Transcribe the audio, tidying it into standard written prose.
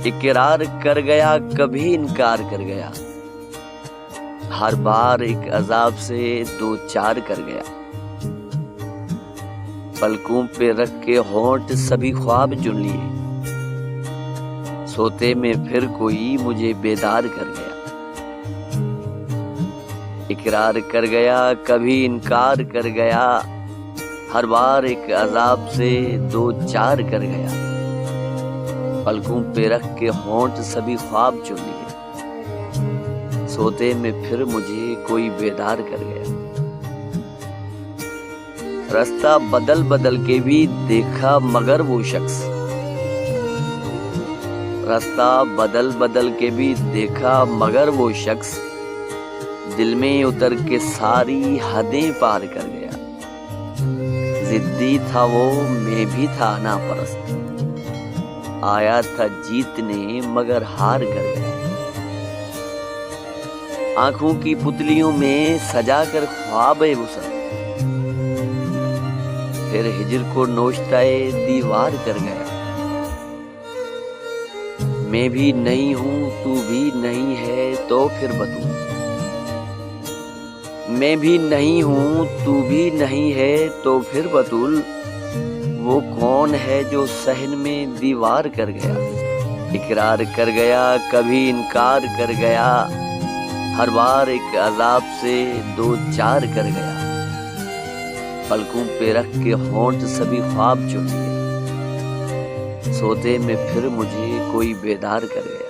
اقرار کر گیا کبھی انکار کر گیا، ہر بار ایک عذاب سے دو چار کر گیا، پلکوں پہ رکھ کے ہونٹ سبھی خواب چن لیے، سوتے میں پھر کوئی مجھے بیدار کر گیا۔ اقرار کر گیا کبھی انکار کر گیا، ہر بار ایک عذاب سے دو چار کر گیا، پلکوں پہ رکھ کے ہونٹ سبھی خواب چن لیے، سوتے میں پھر مجھے کوئی بیدار کر گیا۔ رستہ بدل بدل کے بھی دیکھا مگر وہ شخص، رستہ بدل بدل کے بھی دیکھا مگر وہ شخص، دل میں اتر کے ساری حدیں پار کر گیا۔ ضدی تھا وہ، میں بھی تھا ناپرست، آیا تھا جیتنے مگر ہار کر گیا۔ آنکھوں کی پتلیوں میں سجا کر خواب وصل، پھر ہجر کو نوشتہ دیوار کر گیا۔ میں بھی نہیں ہوں تو بھی نہیں ہے تو پھر بتوں، میں بھی نہیں ہوں تو بھی نہیں ہے تو پھر بتول، وہ کون ہے جو صحن میں دیوار کر گیا۔ اقرار کر گیا کبھی انکار کر گیا، ہر بار ایک عذاب سے دو چار کر گیا، پلکوں پہ رکھ کے ہونٹ سبھی خواب چن لیے، سوتے میں پھر مجھے کوئی بیدار کر گیا۔